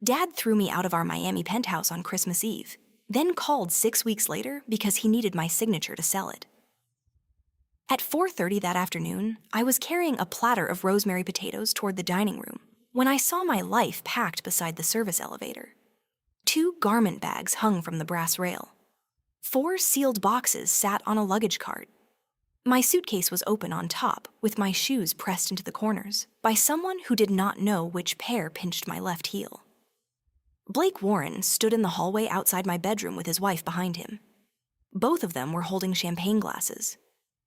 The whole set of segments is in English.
Dad threw me out of our Miami penthouse on Christmas Eve, then called 6 weeks later because he needed my signature to sell it. At 4:30 that afternoon, I was carrying a platter of rosemary potatoes toward the dining room when I saw my life packed beside the service elevator. 2 garment bags hung from the brass rail. 4 sealed boxes sat on a luggage cart. My suitcase was open on top, with my shoes pressed into the corners, by someone who did not know which pair pinched my left heel. Blake Warren stood in the hallway outside my bedroom with his wife behind him. Both of them were holding champagne glasses.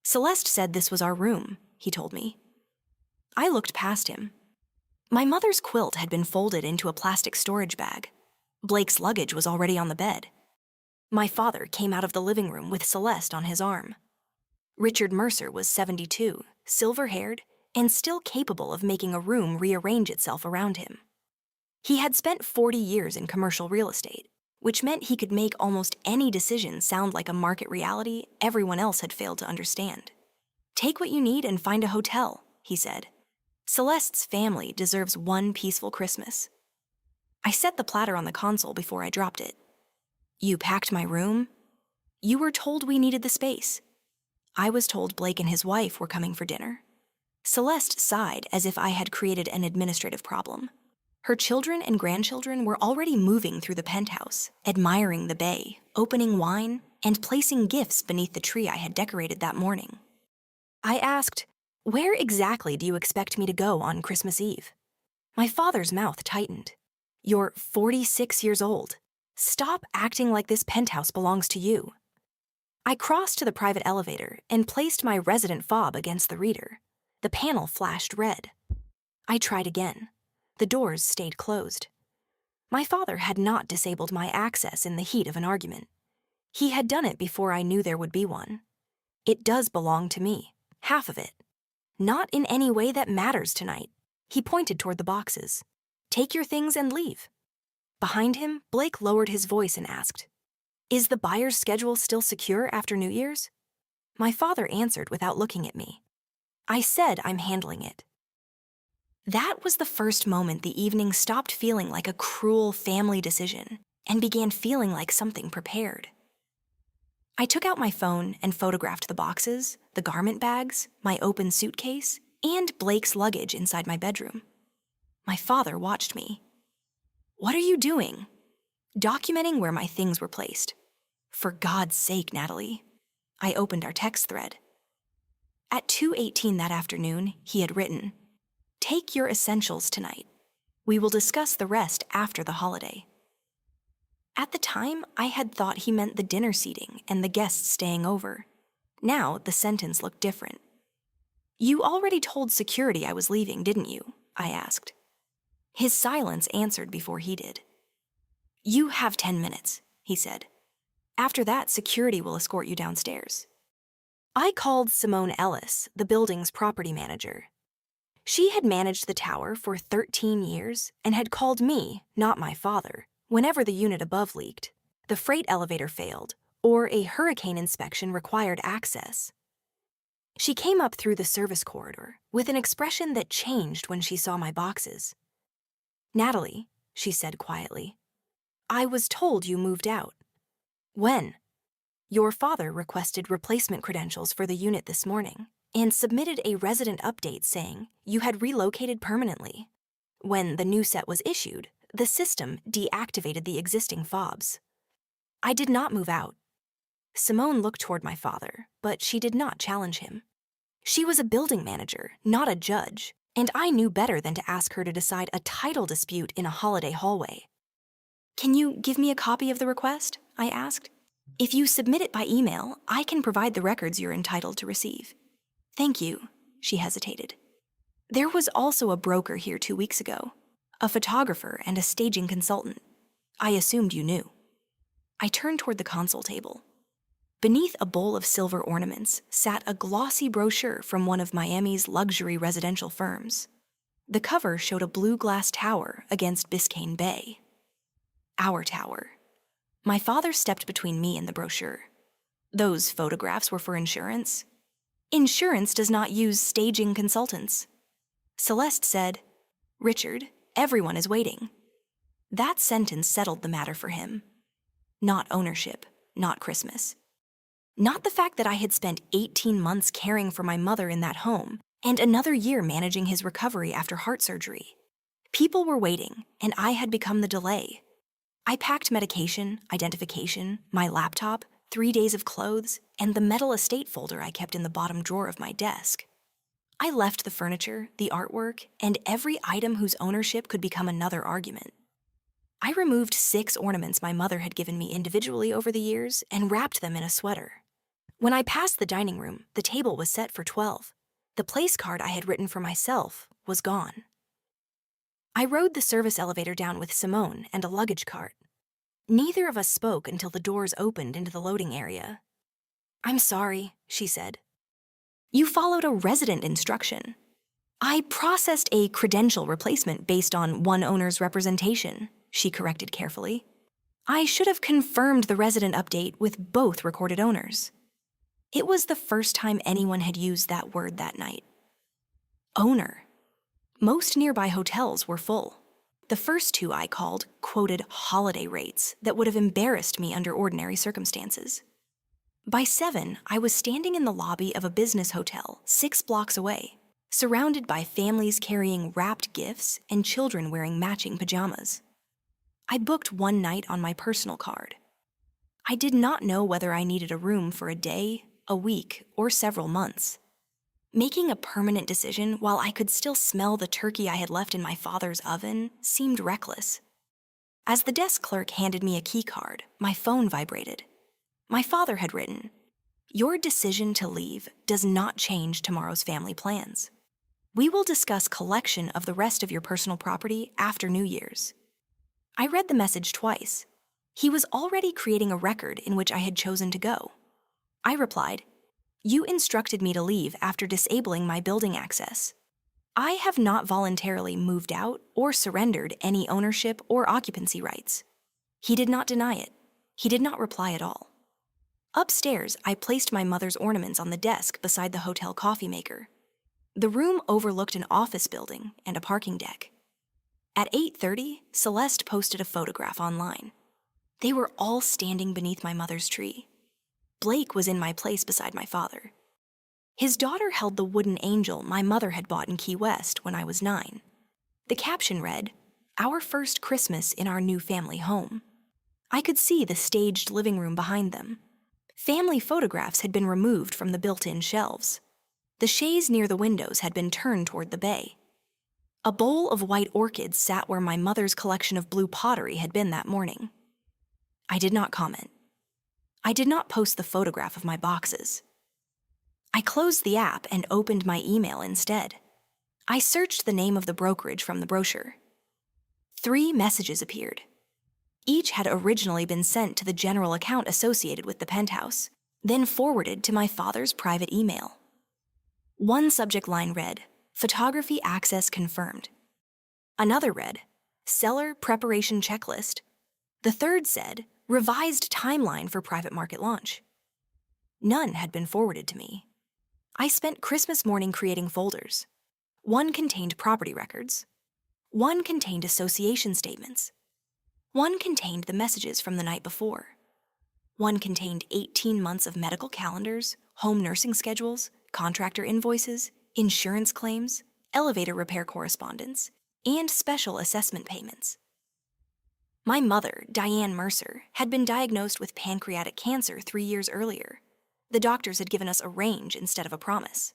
Celeste said this was our room, he told me. I looked past him. My mother's quilt had been folded into a plastic storage bag. Blake's luggage was already on the bed. My father came out of the living room with Celeste on his arm. Richard Mercer was 72, silver-haired, and still capable of making a room rearrange itself around him. He had spent 40 years in commercial real estate, which meant he could make almost any decision sound like a market reality everyone else had failed to understand. Take what you need and find a hotel, he said. Celeste's family deserves one peaceful Christmas. I set the platter on the console before I dropped it. You packed my room? You were told we needed the space. I was told Blake and his wife were coming for dinner. Celeste sighed as if I had created an administrative problem. Her children and grandchildren were already moving through the penthouse, admiring the bay, opening wine, and placing gifts beneath the tree I had decorated that morning. I asked, "Where exactly do you expect me to go on Christmas Eve?" My father's mouth tightened. "You're 46 years old. Stop acting like this penthouse belongs to you." I crossed to the private elevator and placed my resident fob against the reader. The panel flashed red. I tried again. The doors stayed closed. My father had not disabled my access in the heat of an argument. He had done it before I knew there would be one. It does belong to me, half of it. Not in any way that matters tonight. He pointed toward the boxes. Take your things and leave. Behind him, Blake lowered his voice and asked, "Is the buyer's schedule still secure after New Year's?" My father answered without looking at me. I said I'm handling it. That was the first moment the evening stopped feeling like a cruel family decision and began feeling like something prepared. I took out my phone and photographed the boxes, the garment bags, my open suitcase, and Blake's luggage inside my bedroom. My father watched me. "What are you doing?" "Documenting where my things were placed." "For God's sake, Natalie." I opened our text thread. At 2:18 that afternoon, he had written, "Take your essentials tonight. We will discuss the rest after the holiday." At the time, I had thought he meant the dinner seating and the guests staying over. Now, the sentence looked different. "You already told security I was leaving, didn't you?" I asked. His silence answered before he did. "You have 10 minutes, he said. "After that, security will escort you downstairs." I called Simone Ellis, the building's property manager. She had managed the tower for 13 years and had called me, not my father, whenever the unit above leaked, the freight elevator failed, or a hurricane inspection required access. She came up through the service corridor with an expression that changed when she saw my boxes. "Natalie," she said quietly, "I was told you moved out." "When?" "Your father requested replacement credentials for the unit this morning and submitted a resident update saying you had relocated permanently. When the new set was issued, the system deactivated the existing fobs." I did not move out. Simone looked toward my father, but she did not challenge him. She was a building manager, not a judge, and I knew better than to ask her to decide a title dispute in a holiday hallway. "Can you give me a copy of the request?" I asked. "If you submit it by email, I can provide the records you're entitled to receive." "Thank you," she hesitated. "There was also a broker here 2 weeks ago, a photographer and a staging consultant. I assumed you knew." I turned toward the console table. Beneath a bowl of silver ornaments sat a glossy brochure from one of Miami's luxury residential firms. The cover showed a blue glass tower against Biscayne Bay. Our tower. My father stepped between me and the brochure. "Those photographs were for insurance." "Insurance does not use staging consultants." Celeste said, "Richard, everyone is waiting." That sentence settled the matter for him. Not ownership, not Christmas. Not the fact that I had spent 18 months caring for my mother in that home and another year managing his recovery after heart surgery. People were waiting, and I had become the delay. I packed medication, identification, my laptop, 3 days of clothes, and the metal estate folder I kept in the bottom drawer of my desk. I left the furniture, the artwork, and every item whose ownership could become another argument. I removed 6 ornaments my mother had given me individually over the years and wrapped them in a sweater. When I passed the dining room, the table was set for 12. The place card I had written for myself was gone. I rode the service elevator down with Simone and a luggage cart. Neither of us spoke until the doors opened into the loading area. "I'm sorry," she said. "You followed a resident instruction." "I processed a credential replacement based on one owner's representation," she corrected carefully. "I should have confirmed the resident update with both recorded owners." It was the first time anyone had used that word that night. Owner. Most nearby hotels were full. The first 2 I called quoted holiday rates that would have embarrassed me under ordinary circumstances. By 7, I was standing in the lobby of a business hotel 6 blocks away, surrounded by families carrying wrapped gifts and children wearing matching pajamas. I booked one night on my personal card. I did not know whether I needed a room for a day, a week, or several months. Making a permanent decision while I could still smell the turkey I had left in my father's oven seemed reckless. As the desk clerk handed me a key card, my phone vibrated. My father had written, "Your decision to leave does not change tomorrow's family plans. We will discuss collection of the rest of your personal property after New Year's." I read the message twice. He was already creating a record in which I had chosen to go. I replied, "You instructed me to leave after disabling my building access. I have not voluntarily moved out or surrendered any ownership or occupancy rights." He did not deny it. He did not reply at all. Upstairs, I placed my mother's ornaments on the desk beside the hotel coffee maker. The room overlooked an office building and a parking deck. At 8:30, Celeste posted a photograph online. They were all standing beneath my mother's tree. Blake was in my place beside my father. His daughter held the wooden angel my mother had bought in Key West when I was 9. The caption read, "Our first Christmas in our new family home." I could see the staged living room behind them. Family photographs had been removed from the built-in shelves. The chaise near the windows had been turned toward the bay. A bowl of white orchids sat where my mother's collection of blue pottery had been that morning. I did not comment. I did not post the photograph of my boxes. I closed the app and opened my email instead. I searched the name of the brokerage from the brochure. 3 messages appeared. Each had originally been sent to the general account associated with the Penthouse, then forwarded to my father's private email. One subject line read, "Photography access confirmed." Another read, "Seller preparation checklist." The third said, "Revised timeline for private market launch." None had been forwarded to me. I spent Christmas morning creating folders. One contained property records. One contained association statements. One contained the messages from the night before. One contained 18 months of medical calendars, home nursing schedules, contractor invoices, insurance claims, elevator repair correspondence, and special assessment payments. My mother, Diane Mercer, had been diagnosed with pancreatic cancer 3 years earlier. The doctors had given us a range instead of a promise.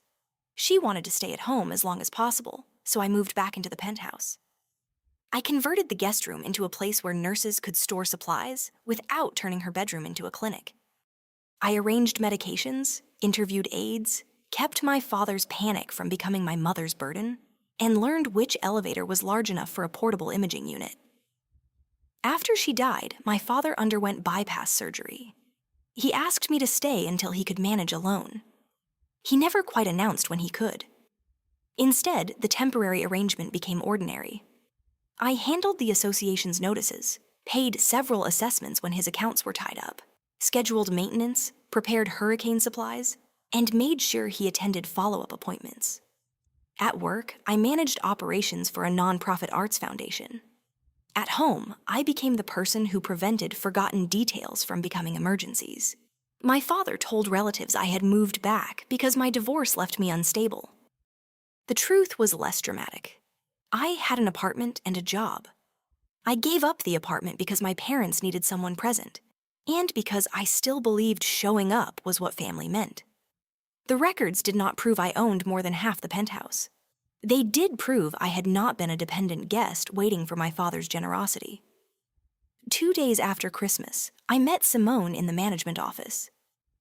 She wanted to stay at home as long as possible, so I moved back into the penthouse. I converted the guest room into a place where nurses could store supplies without turning her bedroom into a clinic. I arranged medications, interviewed aides, kept my father's panic from becoming my mother's burden, and learned which elevator was large enough for a portable imaging unit. After she died, my father underwent bypass surgery. He asked me to stay until he could manage alone. He never quite announced when he could. Instead, the temporary arrangement became ordinary. I handled the association's notices, paid several assessments when his accounts were tied up, scheduled maintenance, prepared hurricane supplies, and made sure he attended follow-up appointments. At work, I managed operations for a nonprofit arts foundation. At home, I became the person who prevented forgotten details from becoming emergencies. My father told relatives I had moved back because my divorce left me unstable. The truth was less dramatic. I had an apartment and a job. I gave up the apartment because my parents needed someone present, and because I still believed showing up was what family meant. The records did not prove I owned more than half the penthouse. They did prove I had not been a dependent guest waiting for my father's generosity. 2 days after Christmas, I met Simone in the management office.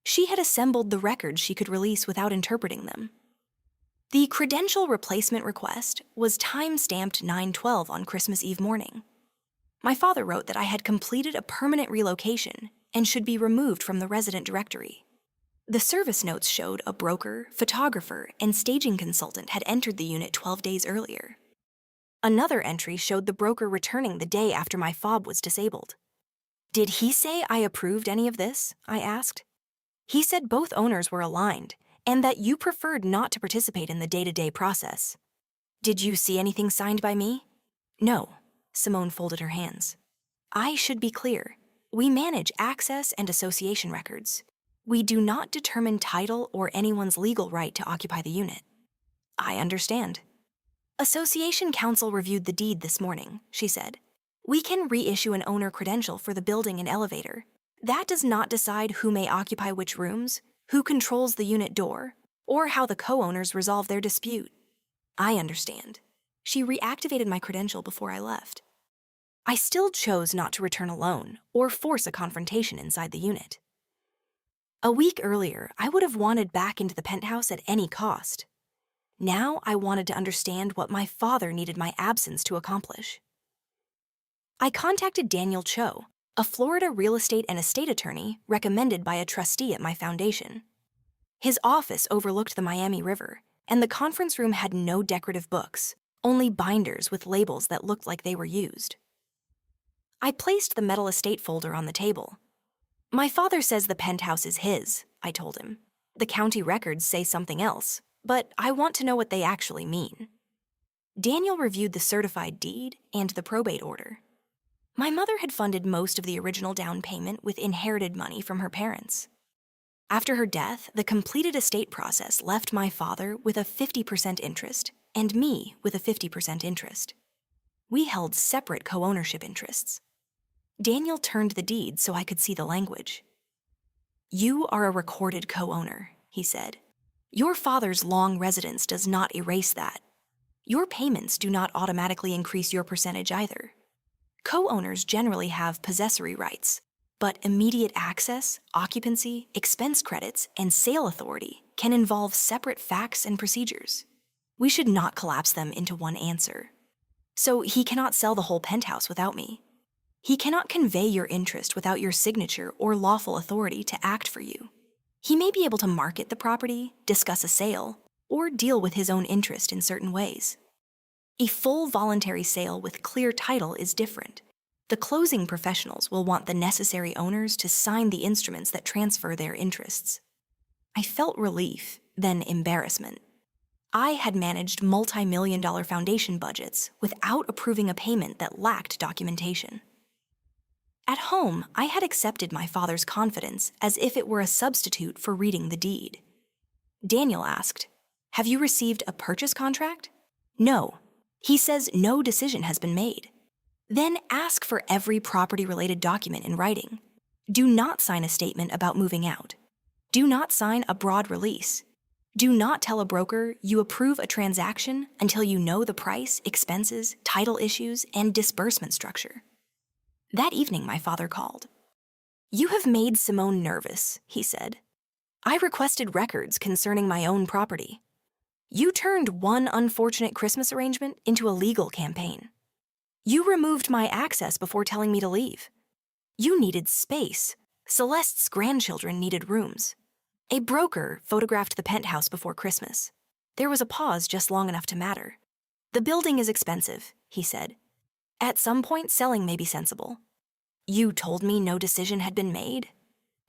She had assembled the records she could release without interpreting them. The credential replacement request was time-stamped 9/12 on Christmas Eve morning. My father wrote that I had completed a permanent relocation and should be removed from the resident directory. The service notes showed a broker, photographer, and staging consultant had entered the unit 12 days earlier. Another entry showed the broker returning the day after my fob was disabled. Did he say I approved any of this? I asked. He said both owners were aligned and that you preferred not to participate in the day-to-day process. Did you see anything signed by me? No. Simone folded her hands. I should be clear. We manage access and association records. We do not determine title or anyone's legal right to occupy the unit. I understand. Association Council reviewed the deed this morning, she said. We can reissue an owner credential for the building and elevator. That does not decide who may occupy which rooms, who controls the unit door, or how the co-owners resolve their dispute. I understand. She reactivated my credential before I left. I still chose not to return alone or force a confrontation inside the unit. A week earlier, I would have wanted back into the penthouse at any cost. Now I wanted to understand what my father needed my absence to accomplish. I contacted Daniel Cho, a Florida real estate and estate attorney recommended by a trustee at my foundation. His office overlooked the Miami River, and the conference room had no decorative books, only binders with labels that looked like they were used. I placed the metal estate folder on the table. My father says the penthouse is his, I told him. The county records say something else, but I want to know what they actually mean. Daniel reviewed the certified deed and the probate order. My mother had funded most of the original down payment with inherited money from her parents. After her death, the completed estate process left my father with a 50% interest and me with a 50% interest. We held separate co-ownership interests. Daniel turned the deed so I could see the language. You are a recorded co-owner, he said. Your father's long residence does not erase that. Your payments do not automatically increase your percentage either. Co-owners generally have possessory rights, but immediate access, occupancy, expense credits, and sale authority can involve separate facts and procedures. We should not collapse them into one answer. So he cannot sell the whole penthouse without me. He cannot convey your interest without your signature or lawful authority to act for you. He may be able to market the property, discuss a sale, or deal with his own interest in certain ways. A full voluntary sale with clear title is different. The closing professionals will want the necessary owners to sign the instruments that transfer their interests. I felt relief, then embarrassment. I had managed multi-million-dollar foundation budgets without approving a payment that lacked documentation. At home, I had accepted my father's confidence as if it were a substitute for reading the deed. Daniel asked, "Have you received a purchase contract?" No. He says no decision has been made. Then ask for every property-related document in writing. Do not sign a statement about moving out. Do not sign a broad release. Do not tell a broker you approve a transaction until you know the price, expenses, title issues, and disbursement structure. That evening, my father called. You have made Simone nervous, he said. I requested records concerning my own property. You turned one unfortunate Christmas arrangement into a legal campaign. You removed my access before telling me to leave. You needed space. Celeste's grandchildren needed rooms. A broker photographed the penthouse before Christmas. There was a pause just long enough to matter. The building is expensive, he said. At some point, selling may be sensible. You told me no decision had been made.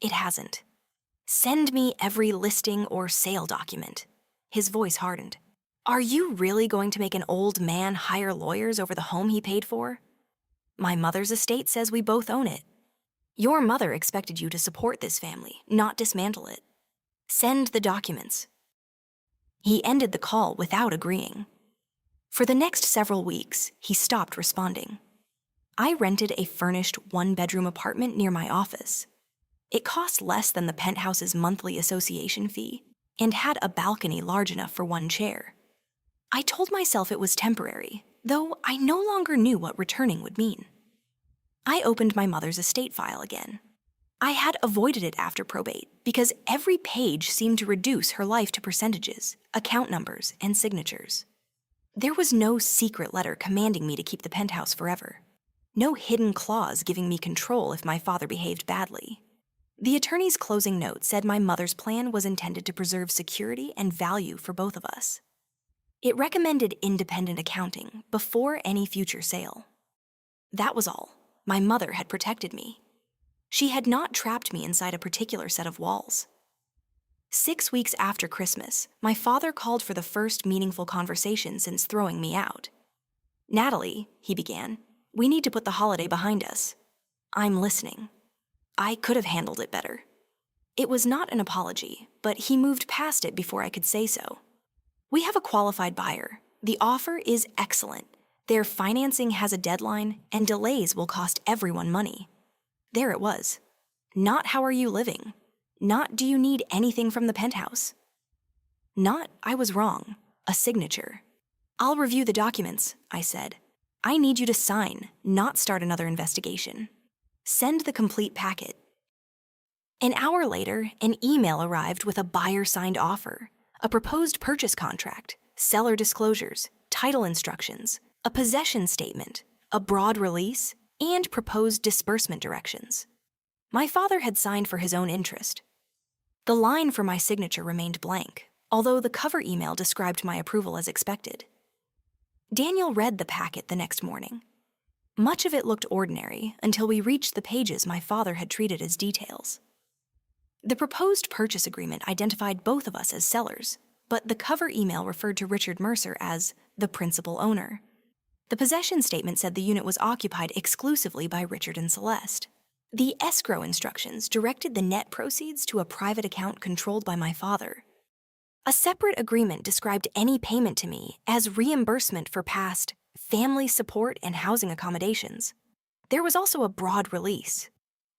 It hasn't. Send me every listing or sale document. His voice hardened. Are you really going to make an old man hire lawyers over the home he paid for? My mother's estate says we both own it. Your mother expected you to support this family, not dismantle it. Send the documents." He ended the call without agreeing. For the next several weeks, he stopped responding. I rented a furnished one-bedroom apartment near my office. It cost less than the Penthouse's monthly association fee and had a balcony large enough for one chair. I told myself it was temporary, though I no longer knew what returning would mean. I opened my mother's estate file again. I had avoided it after probate because every page seemed to reduce her life to percentages, account numbers, and signatures. There was no secret letter commanding me to keep the penthouse forever. No hidden clause giving me control if my father behaved badly. The attorney's closing note said my mother's plan was intended to preserve security and value for both of us. It recommended independent accounting before any future sale. That was all. My mother had protected me. She had not trapped me inside a particular set of walls. 6 weeks after Christmas, my father called for the first meaningful conversation since throwing me out. "Natalie," he began, "we need to put the holiday behind us." "I'm listening." I could have handled it better. It was not an apology, but he moved past it before I could say so. "We have a qualified buyer. The offer is excellent. Their financing has a deadline, and delays will cost everyone money." There it was. Not "how are you living?" Not "do you need anything from the penthouse?" Not "I was wrong," a signature. "I'll review the documents," I said. "I need you to sign, not start another investigation. Send the complete packet." An hour later, an email arrived with a buyer-signed offer, a proposed purchase contract, seller disclosures, title instructions, a possession statement, a broad release, and proposed disbursement directions. My father had signed for his own interest. The line for my signature remained blank, although the cover email described my approval as expected. Daniel read the packet the next morning. Much of it looked ordinary until we reached the pages my father had treated as details. The proposed purchase agreement identified both of us as sellers, but the cover email referred to Richard Mercer as the principal owner. The possession statement said the unit was occupied exclusively by Richard and Celeste. The escrow instructions directed the net proceeds to a private account controlled by my father. A separate agreement described any payment to me as reimbursement for past family support and housing accommodations. There was also a broad release.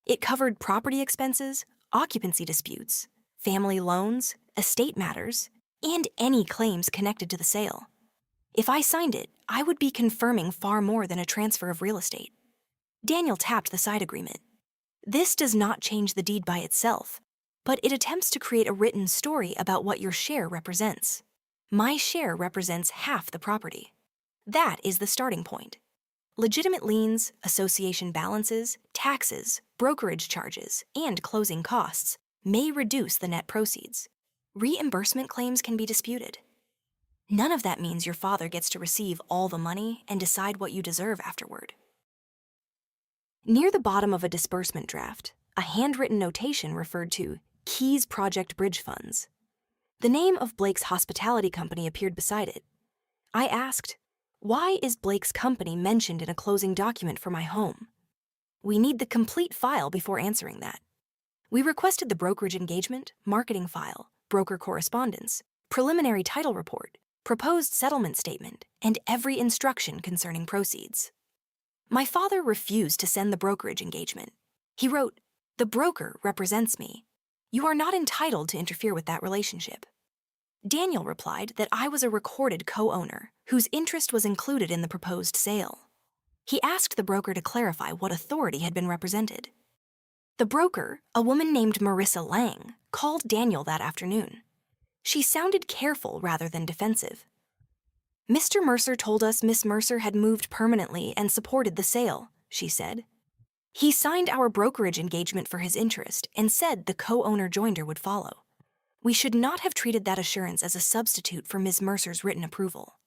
It covered property expenses, occupancy disputes, family loans, estate matters, and any claims connected to the sale. If I signed it, I would be confirming far more than a transfer of real estate. Daniel tapped the side agreement. "This does not change the deed by itself, but it attempts to create a written story about what your share represents. My share represents half the property. That is the starting point. Legitimate liens, association balances, taxes, brokerage charges, and closing costs may reduce the net proceeds. Reimbursement claims can be disputed. None of that means your father gets to receive all the money and decide what you deserve afterward." Near the bottom of a disbursement draft, a handwritten notation referred to Keys Project Bridge Funds. The name of Blake's hospitality company appeared beside it. I asked, "Why is Blake's company mentioned in a closing document for my home?" "We need the complete file before answering that." We requested the brokerage engagement, marketing file, broker correspondence, preliminary title report, proposed settlement statement, and every instruction concerning proceeds. My father refused to send the brokerage engagement. He wrote, "The broker represents me. You are not entitled to interfere with that relationship." Daniel replied that I was a recorded co-owner whose interest was included in the proposed sale. He asked the broker to clarify what authority had been represented. The broker, a woman named Marissa Lang, called Daniel that afternoon. She sounded careful rather than defensive. "Mr. Mercer told us Miss Mercer had moved permanently and supported the sale," she said. "He signed our brokerage engagement for his interest and said the co-owner joinder would follow. We should not have treated that assurance as a substitute for Ms. Mercer's written approval."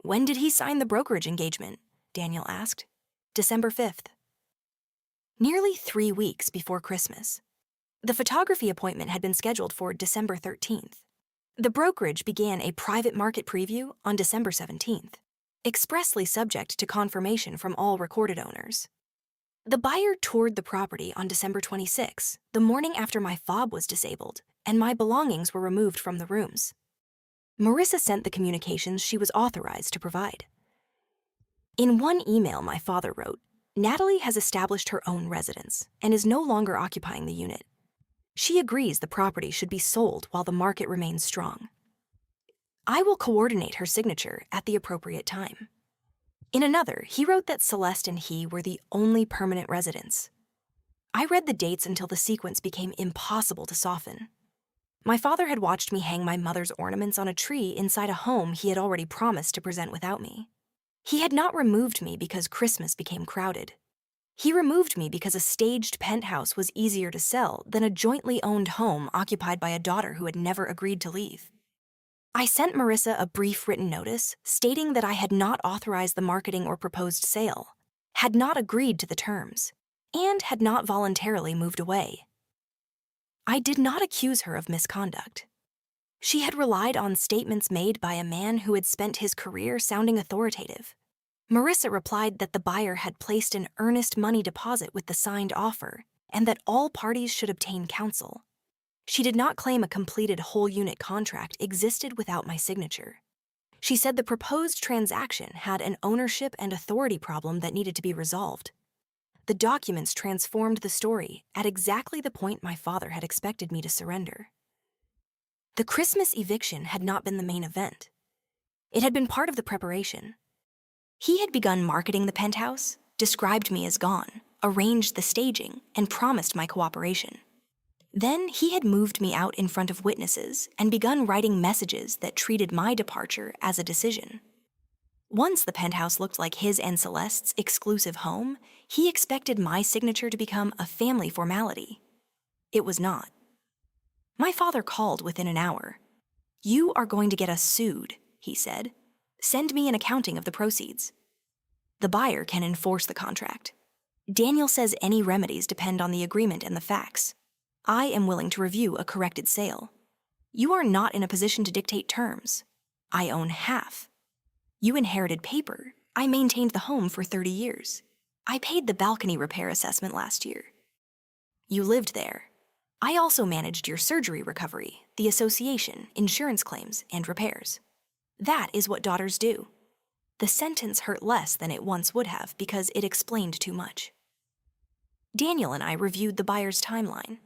"When did he sign the brokerage engagement?" Daniel asked. "December 5th. Nearly 3 weeks before Christmas. The photography appointment had been scheduled for December 13th. The brokerage began a private market preview on December 17th. expressly subject to confirmation from all recorded owners. The buyer toured the property on December 26, the morning after my fob was disabled, and my belongings were removed from the rooms. Marissa sent the communications she was authorized to provide. In one email my father wrote, "Natalie has established her own residence and is no longer occupying the unit. She agrees the property should be sold while the market remains strong. I will coordinate her signature at the appropriate time." In another, he wrote that Celeste and he were the only permanent residents. I read the dates until the sequence became impossible to soften. My father had watched me hang my mother's ornaments on a tree inside a home he had already promised to present without me. He had not removed me because Christmas became crowded. He removed me because a staged penthouse was easier to sell than a jointly owned home occupied by a daughter who had never agreed to leave. I sent Marissa a brief written notice stating that I had not authorized the marketing or proposed sale, had not agreed to the terms, and had not voluntarily moved away. I did not accuse her of misconduct. She had relied on statements made by a man who had spent his career sounding authoritative. Marissa replied that the buyer had placed an earnest money deposit with the signed offer and that all parties should obtain counsel. She did not claim a completed whole unit contract existed without my signature. She said the proposed transaction had an ownership and authority problem that needed to be resolved. The documents transformed the story at exactly the point my father had expected me to surrender. The Christmas eviction had not been the main event. It had been part of the preparation. He had begun marketing the penthouse, described me as gone, arranged the staging, and promised my cooperation. Then he had moved me out in front of witnesses and begun writing messages that treated my departure as a decision. Once the penthouse looked like his and Celeste's exclusive home, he expected my signature to become a family formality. It was not. My father called within an hour. "You are going to get us sued," he said. "Send me an accounting of the proceeds. The buyer can enforce the contract. Daniel says any remedies depend on the agreement and the facts. I am willing to review a corrected sale. You are not in a position to dictate terms. I own half. You inherited paper. I maintained the home for 30 years. I paid the balcony repair assessment last year. You lived there. I also managed your surgery recovery, the association, insurance claims, and repairs. That is what daughters do." The sentence hurt less than it once would have because it explained too much. Daniel and I reviewed the buyer's timeline.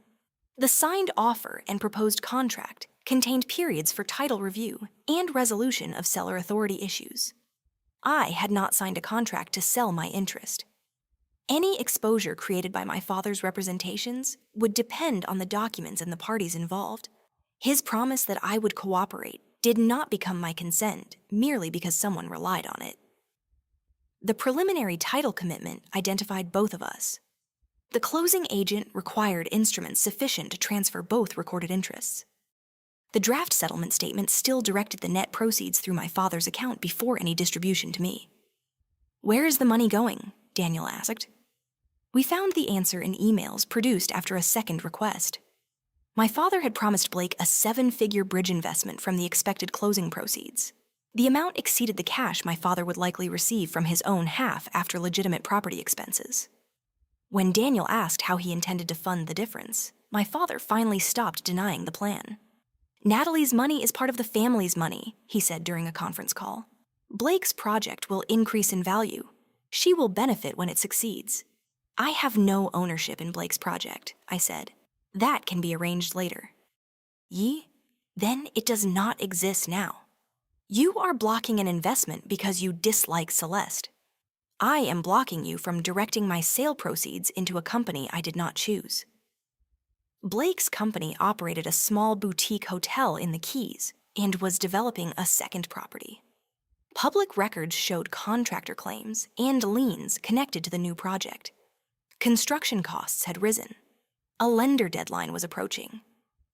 The signed offer and proposed contract contained periods for title review and resolution of seller authority issues. I had not signed a contract to sell my interest. Any exposure created by my father's representations would depend on the documents and the parties involved. His promise that I would cooperate did not become my consent merely because someone relied on it. The preliminary title commitment identified both of us. The closing agent required instruments sufficient to transfer both recorded interests. The draft settlement statement still directed the net proceeds through my father's account before any distribution to me. "Where is the money going?" Daniel asked. We found the answer in emails produced after a second request. My father had promised Blake a 7-figure bridge investment from the expected closing proceeds. The amount exceeded the cash my father would likely receive from his own half after legitimate property expenses. When Daniel asked how he intended to fund the difference, my father finally stopped denying the plan. "Natalie's money is part of the family's money," he said during a conference call. "Blake's project will increase in value. She will benefit when it succeeds." "I have no ownership in Blake's project," I said. "That can be arranged later." "Ye? Then it does not exist now. You are blocking an investment because you dislike Celeste. I am blocking you from directing my sale proceeds into a company I did not choose." Blake's company operated a small boutique hotel in the Keys and was developing a second property. Public records showed contractor claims and liens connected to the new project. Construction costs had risen. A lender deadline was approaching.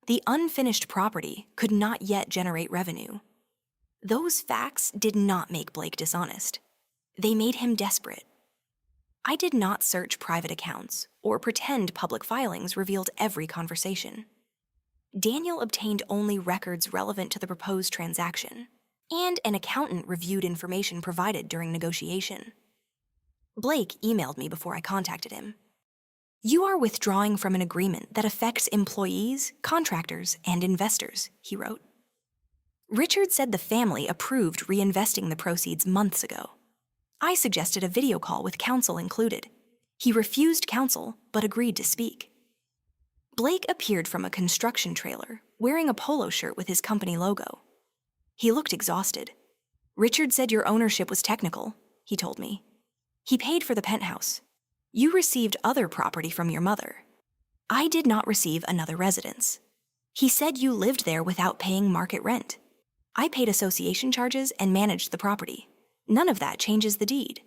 The unfinished property could not yet generate revenue. Those facts did not make Blake dishonest. They made him desperate. I did not search private accounts or pretend public filings revealed every conversation. Daniel obtained only records relevant to the proposed transaction, and an accountant reviewed information provided during negotiation. Blake emailed me before I contacted him. "You are withdrawing from an agreement that affects employees, contractors, and investors," he wrote. Richard said the family approved reinvesting the proceeds months ago. I suggested a video call with counsel included. He refused counsel, but agreed to speak. Blake appeared from a construction trailer, wearing a polo shirt with his company logo. He looked exhausted. "Richard said your ownership was technical," he told me. "He paid for the penthouse. You received other property from your mother. I did not receive another residence. He said you lived there without paying market rent. I paid association charges and managed the property. None of that changes the deed.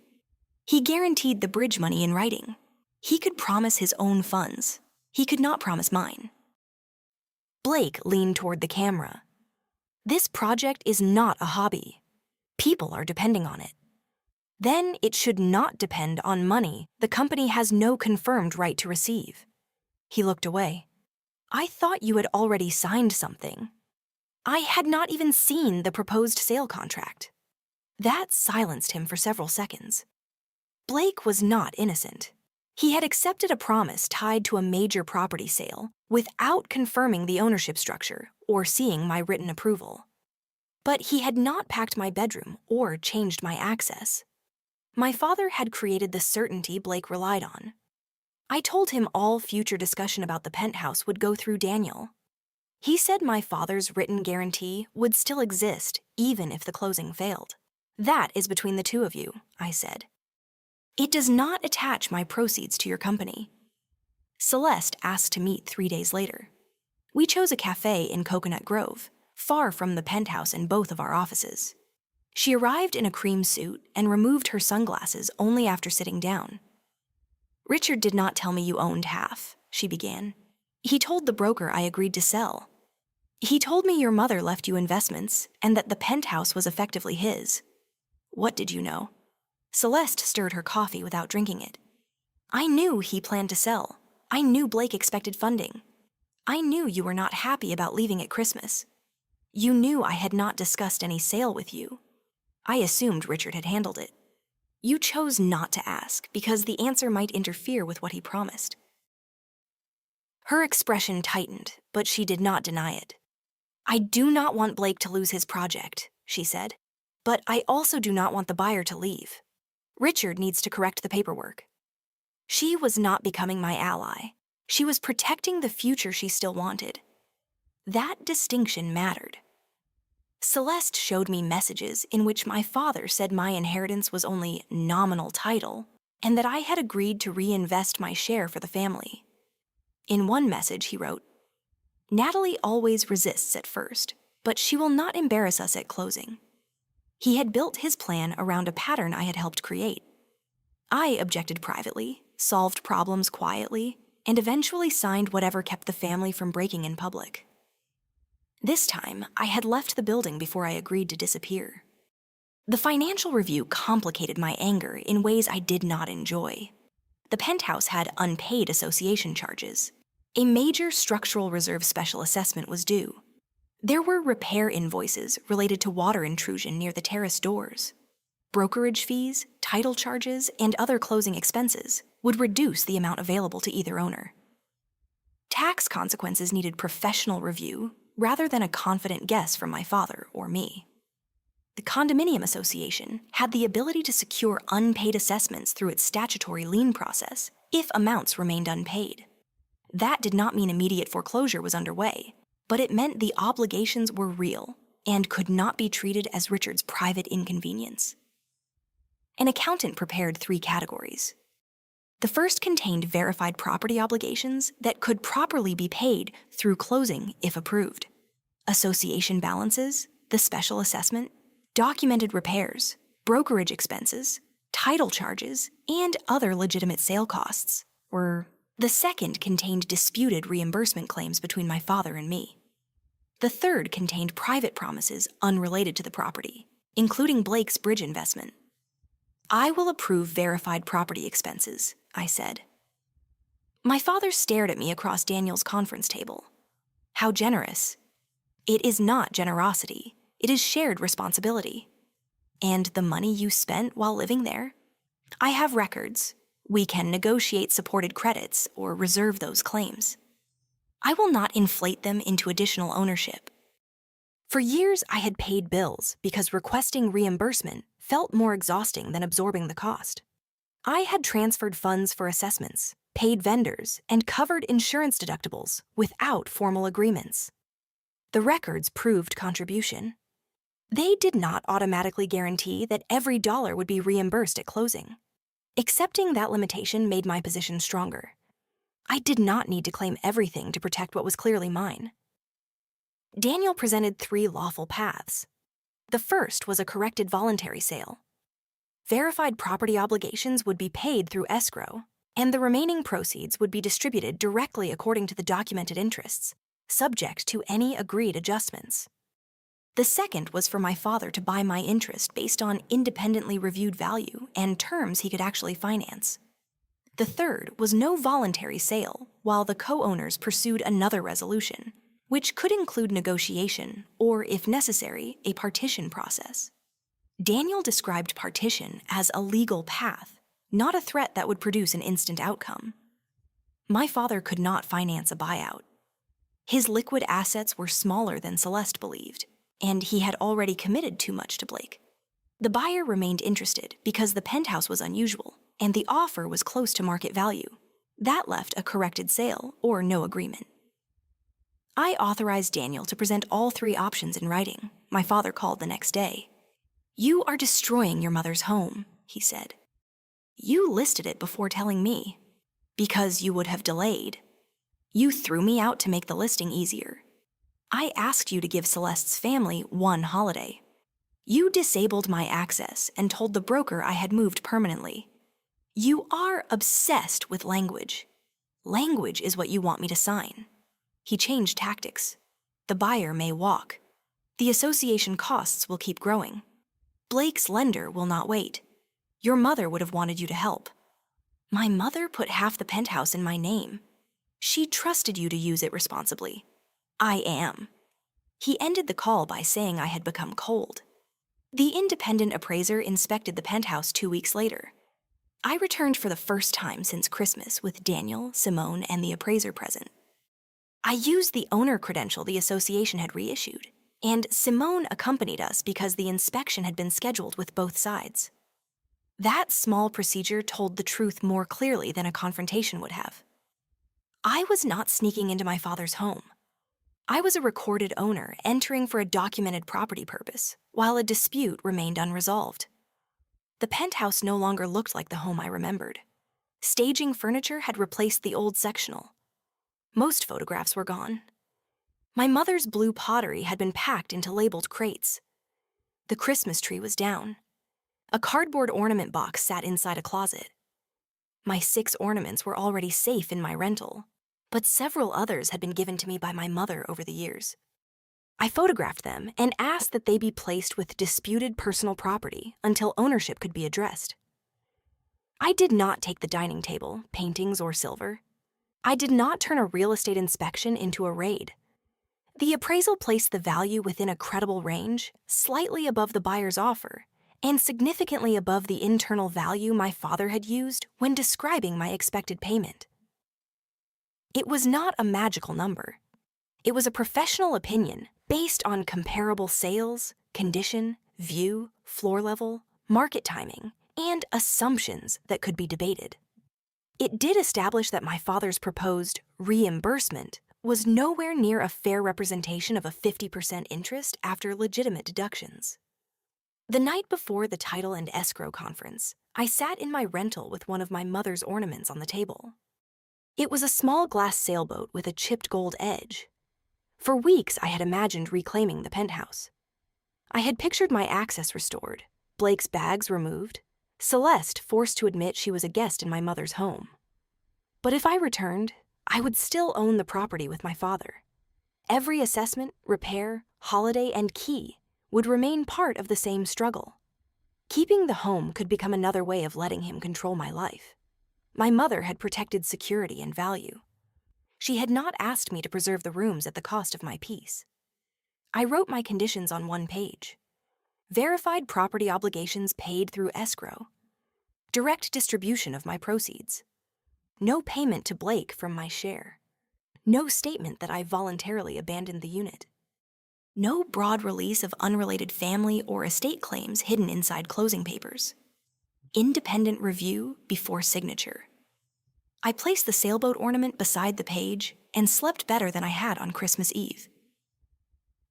He guaranteed the bridge money in writing. He could promise his own funds. He could not promise mine." Blake leaned toward the camera. "This project is not a hobby. People are depending on it. Then it should not depend on money the company has no confirmed right to receive." He looked away. "I thought you had already signed something." I had not even seen the proposed sale contract. That silenced him for several seconds. Blake was not innocent. He had accepted a promise tied to a major property sale without confirming the ownership structure or seeing my written approval. But he had not packed my bedroom or changed my access. My father had created the certainty Blake relied on. I told him all future discussion about the penthouse would go through Daniel. He said my father's written guarantee would still exist even if the closing failed. "That is between the two of you," I said. "It does not attach my proceeds to your company." Celeste asked to meet 3 days later. We chose a cafe in Coconut Grove, far from the penthouse and both of our offices. She arrived in a cream suit and removed her sunglasses only after sitting down. "Richard did not tell me you owned half," she began. "He told the broker I agreed to sell. He told me your mother left you investments and that the penthouse was effectively his." "What did you know?" Celeste stirred her coffee without drinking it. "I knew he planned to sell. I knew Blake expected funding. I knew you were not happy about leaving at Christmas. You knew I had not discussed any sale with you. I assumed Richard had handled it. You chose not to ask because the answer might interfere with what he promised." Her expression tightened, but she did not deny it. "I do not want Blake to lose his project," she said, "but I also do not want the buyer to leave. Richard needs to correct the paperwork." She was not becoming my ally. She was protecting the future she still wanted. That distinction mattered. Celeste showed me messages in which my father said my inheritance was only nominal title and that I had agreed to reinvest my share for the family. In one message, he wrote, "Natalie always resists at first, but she will not embarrass us at closing." He had built his plan around a pattern I had helped create. I objected privately, solved problems quietly, and eventually signed whatever kept the family from breaking in public. This time, I had left the building before I agreed to disappear. The financial review complicated my anger in ways I did not enjoy. The penthouse had unpaid association charges. A major structural reserve special assessment was due. There were repair invoices related to water intrusion near the terrace doors. Brokerage fees, title charges, and other closing expenses would reduce the amount available to either owner. Tax consequences needed professional review rather than a confident guess from my father or me. The condominium association had the ability to secure unpaid assessments through its statutory lien process if amounts remained unpaid. That did not mean immediate foreclosure was underway, but it meant the obligations were real and could not be treated as Richard's private inconvenience. An accountant prepared 3 categories. The first contained verified property obligations that could properly be paid through closing if approved. Association balances, the special assessment, documented repairs, brokerage expenses, title charges, and other legitimate sale costs. The second contained disputed reimbursement claims between my father and me. The third contained private promises unrelated to the property, including Blake's bridge investment. "I will approve verified property expenses," I said. My father stared at me across Daniel's conference table. "How generous." "It is not generosity. It is shared responsibility. And the money you spent while living there? I have records. We can negotiate supported credits or reserve those claims. I will not inflate them into additional ownership. For years, I had paid bills because requesting reimbursement felt more exhausting than absorbing the cost. I had transferred funds for assessments, paid vendors, and covered insurance deductibles without formal agreements. The records proved contribution. They did not automatically guarantee that every dollar would be reimbursed at closing. Accepting that limitation made my position stronger. I did not need to claim everything to protect what was clearly mine. Daniel presented 3 lawful paths. The first was a corrected voluntary sale. Verified property obligations would be paid through escrow, and the remaining proceeds would be distributed directly according to the documented interests, subject to any agreed adjustments. The second was for my father to buy my interest based on independently reviewed value and terms he could actually finance. The third was no voluntary sale, while the co-owners pursued another resolution, which could include negotiation or, if necessary, a partition process. Daniel described partition as a legal path, not a threat that would produce an instant outcome. My father could not finance a buyout. His liquid assets were smaller than Celeste believed, and he had already committed too much to Blake. The buyer remained interested because the penthouse was unusual, and the offer was close to market value. That left a corrected sale or no agreement. I authorized Daniel to present all 3 options in writing. My father called the next day. "You are destroying your mother's home," he said. "You listed it before telling me, because you would have delayed. You threw me out to make the listing easier. I asked you to give Celeste's family 1 holiday. You disabled my access and told the broker I had moved permanently. You are obsessed with language. Language is what you want me to sign." He changed tactics. "The buyer may walk. The association costs will keep growing. Blake's lender will not wait. Your mother would have wanted you to help. My mother put half the penthouse in my name. She trusted you to use it responsibly. I am." He ended the call by saying I had become cold. The independent appraiser inspected the penthouse 2 weeks later. I returned for the first time since Christmas with Daniel, Simone, and the appraiser present. I used the owner credential the association had reissued, and Simone accompanied us because the inspection had been scheduled with both sides. That small procedure told the truth more clearly than a confrontation would have. I was not sneaking into my father's home. I was a recorded owner entering for a documented property purpose, while a dispute remained unresolved. The penthouse no longer looked like the home I remembered. Staging furniture had replaced the old sectional. Most photographs were gone. My mother's blue pottery had been packed into labeled crates. The Christmas tree was down. A cardboard ornament box sat inside a closet. My 6 ornaments were already safe in my rental, but several others had been given to me by my mother over the years. I photographed them and asked that they be placed with disputed personal property until ownership could be addressed. I did not take the dining table, paintings, or silver. I did not turn a real estate inspection into a raid. The appraisal placed the value within a credible range, slightly above the buyer's offer, and significantly above the internal value my father had used when describing my expected payment. It was not a magical number. It was a professional opinion based on comparable sales, condition, view, floor level, market timing, and assumptions that could be debated. It did establish that my father's proposed reimbursement was nowhere near a fair representation of a 50% interest after legitimate deductions. The night before the title and escrow conference, I sat in my rental with one of my mother's ornaments on the table. It was a small glass sailboat with a chipped gold edge. For weeks, I had imagined reclaiming the penthouse. I had pictured my access restored, Blake's bags removed, Celeste forced to admit she was a guest in my mother's home. But if I returned, I would still own the property with my father. Every assessment, repair, holiday, and key would remain part of the same struggle. Keeping the home could become another way of letting him control my life. My mother had protected security and value. She had not asked me to preserve the rooms at the cost of my peace. I wrote my conditions on one page. Verified property obligations paid through escrow. Direct distribution of my proceeds. No payment to Blake from my share. No statement that I voluntarily abandoned the unit. No broad release of unrelated family or estate claims hidden inside closing papers. Independent review before signature. I placed the sailboat ornament beside the page and slept better than I had on Christmas Eve.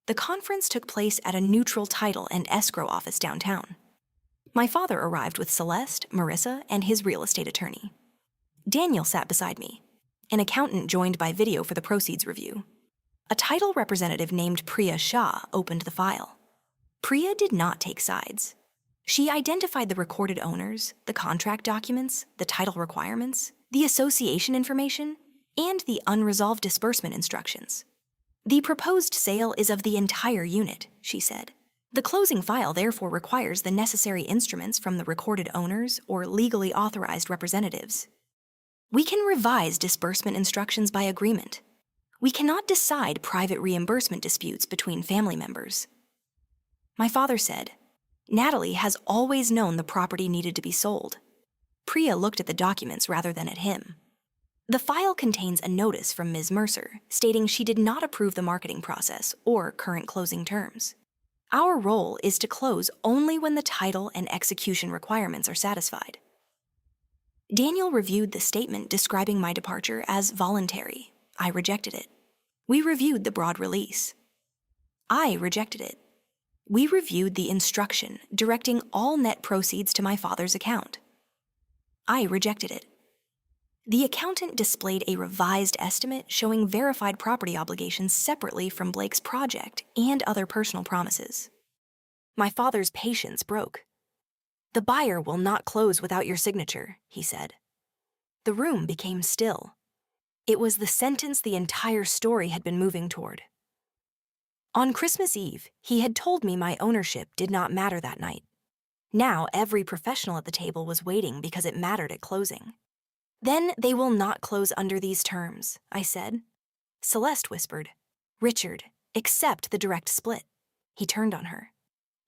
The conference took place at a neutral title and escrow office downtown. My father arrived with Celeste, Marissa, and his real estate attorney. Daniel sat beside me. An accountant joined by video for the proceeds review. A title representative named Priya Shah opened the file. Priya did not take sides. She identified the recorded owners, the contract documents, the title requirements, the association information, and the unresolved disbursement instructions. The proposed sale is of the entire unit, she said. The closing file therefore requires the necessary instruments from the recorded owners or legally authorized representatives. We can revise disbursement instructions by agreement. We cannot decide private reimbursement disputes between family members. My father said, Natalie has always known the property needed to be sold. Priya looked at the documents rather than at him. The file contains a notice from Ms. Mercer stating she did not approve the marketing process or current closing terms. Our role is to close only when the title and execution requirements are satisfied. Daniel reviewed the statement describing my departure as voluntary. I rejected it. We reviewed the broad release. I rejected it. We reviewed the instruction directing all net proceeds to my father's account. I rejected it. The accountant displayed a revised estimate showing verified property obligations separately from Blake's project and other personal promises. My father's patience broke. The buyer will not close without your signature, he said. The room became still. It was the sentence the entire story had been moving toward. On Christmas Eve, he had told me my ownership did not matter that night. Now every professional at the table was waiting because it mattered at closing. Then they will not close under these terms, I said. Celeste whispered, Richard, accept the direct split. He turned on her.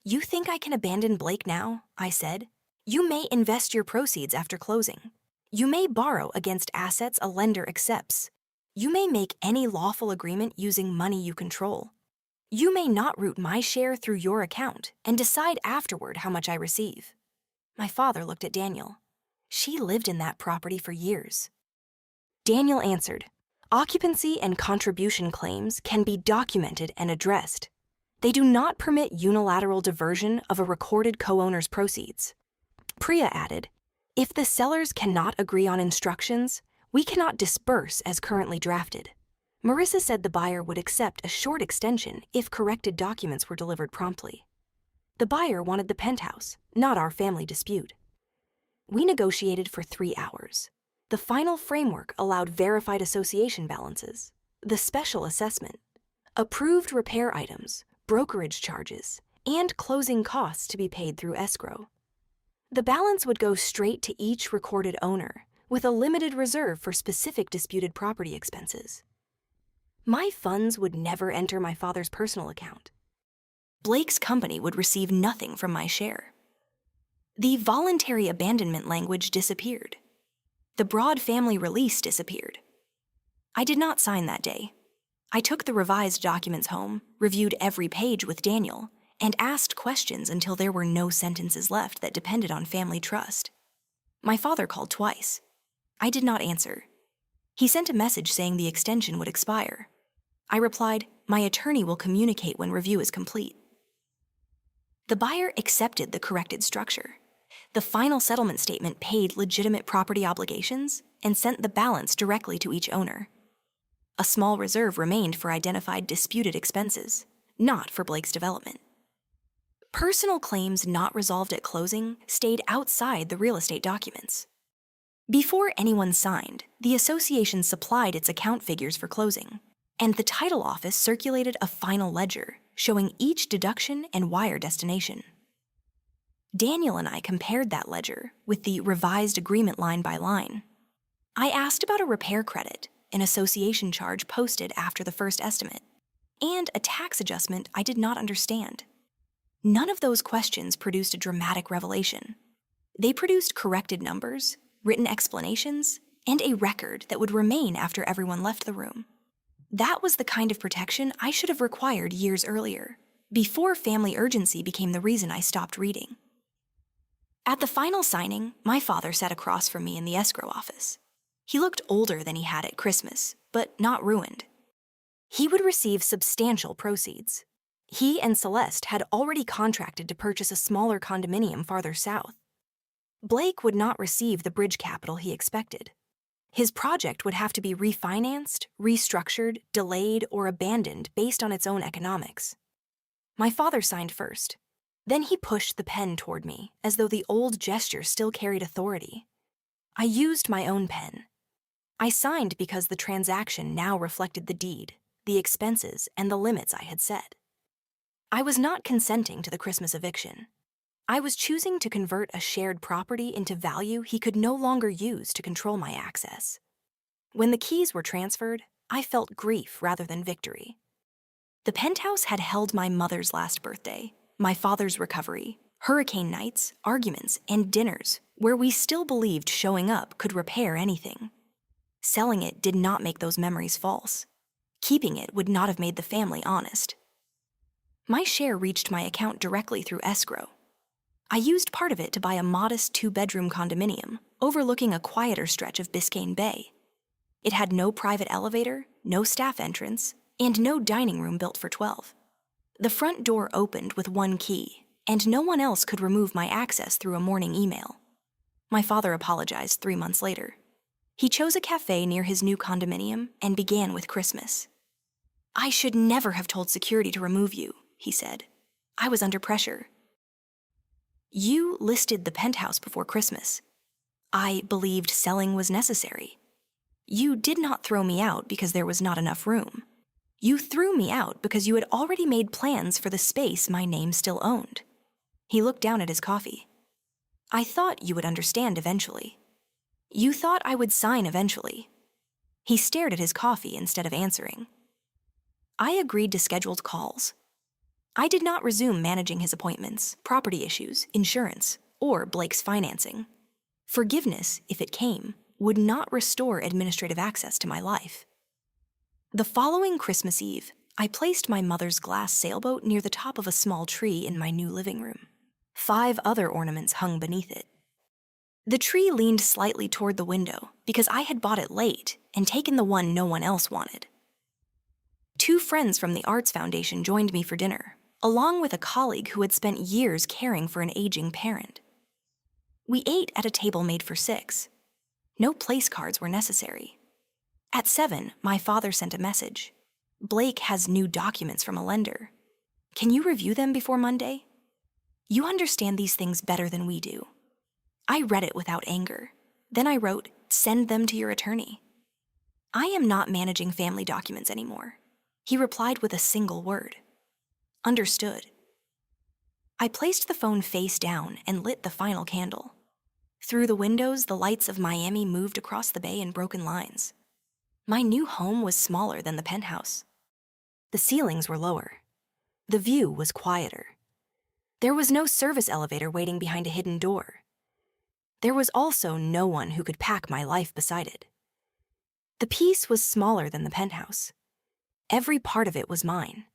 You think I can abandon Blake now? I said. You may invest your proceeds after closing. You may borrow against assets a lender accepts. You may make any lawful agreement using money you control. You may not route my share through your account and decide afterward how much I receive. My father looked at Daniel. She lived in that property for years. Daniel answered, occupancy and contribution claims can be documented and addressed. They do not permit unilateral diversion of a recorded co-owner's proceeds. Priya added, if the sellers cannot agree on instructions, we cannot disburse as currently drafted. Marissa said the buyer would accept a short extension if corrected documents were delivered promptly. The buyer wanted the penthouse, not our family dispute. We negotiated for 3 hours. The final framework allowed verified association balances, the special assessment, approved repair items, brokerage charges, and closing costs to be paid through escrow. The balance would go straight to each recorded owner, with a limited reserve for specific disputed property expenses. My funds would never enter my father's personal account. Blake's company would receive nothing from my share. The voluntary abandonment language disappeared. The broad family release disappeared. I did not sign that day. I took the revised documents home, reviewed every page with Daniel, and asked questions until there were no sentences left that depended on family trust. My father called twice. I did not answer. He sent a message saying the extension would expire. I replied, my attorney will communicate when review is complete. The buyer accepted the corrected structure. The final settlement statement paid legitimate property obligations and sent the balance directly to each owner. A small reserve remained for identified disputed expenses, not for Blake's development. Personal claims not resolved at closing stayed outside the real estate documents. Before anyone signed, the association supplied its account figures for closing, and the title office circulated a final ledger showing each deduction and wire destination. Daniel and I compared that ledger with the revised agreement line by line. I asked about a repair credit, an association charge posted after the first estimate. and a tax adjustment I did not understand. None of those questions produced a dramatic revelation. They produced corrected numbers, written explanations, and a record that would remain after everyone left the room. That was the kind of protection I should have required years earlier, before family urgency became the reason I stopped reading. At the final signing, my father sat across from me in the escrow office. He looked older than he had at Christmas, but not ruined. He would receive substantial proceeds. He and Celeste had already contracted to purchase a smaller condominium farther south. Blake would not receive the bridge capital he expected. His project would have to be refinanced, restructured, delayed, or abandoned based on its own economics. My father signed first. Then he pushed the pen toward me, as though the old gesture still carried authority. I used my own pen. I signed because the transaction now reflected the deed, the expenses, and the limits I had set. I was not consenting to the Christmas eviction. I was choosing to convert a shared property into value he could no longer use to control my access. When the keys were transferred, I felt grief rather than victory. The penthouse had held my mother's last birthday, my father's recovery, hurricane nights, arguments, and dinners where we still believed showing up could repair anything. Selling it did not make those memories false. Keeping it would not have made the family honest. My share reached my account directly through escrow. I used part of it to buy a modest 2-bedroom condominium overlooking a quieter stretch of Biscayne Bay. It had no private elevator, no staff entrance, and no dining room built for 12. The front door opened with one key, and no one else could remove my access through a morning email. My father apologized 3 months later. He chose a cafe near his new condominium and began with Christmas. "I should never have told security to remove you," he said. "I was under pressure." "You listed the penthouse before Christmas. I believed selling was necessary. You did not throw me out because there was not enough room. You threw me out because you had already made plans for the space my name still owned." He looked down at his coffee. "I thought you would understand eventually. You thought I would sign eventually." He stared at his coffee instead of answering. I agreed to scheduled calls. I did not resume managing his appointments, property issues, insurance, or Blake's financing. Forgiveness, if it came, would not restore administrative access to my life. The following Christmas Eve, I placed my mother's glass sailboat near the top of a small tree in my new living room. 5 other ornaments hung beneath it. The tree leaned slightly toward the window because I had bought it late and taken the one no one else wanted. 2 friends from the Arts Foundation joined me for dinner, along with a colleague who had spent years caring for an aging parent. We ate at a table made for 6. No place cards were necessary. At 7, my father sent a message. "Blake has new documents from a lender. Can you review them before Monday? You understand these things better than we do." I read it without anger. Then I wrote, "Send them to your attorney." "I am not managing family documents anymore." He replied with a single word. "Understood." I placed the phone face down and lit the final candle. Through the windows, the lights of Miami moved across the bay in broken lines. My new home was smaller than the penthouse. The ceilings were lower. The view was quieter. There was no service elevator waiting behind a hidden door. There was also no one who could pack my life beside it. The piece was smaller than the penthouse. Every part of it was mine.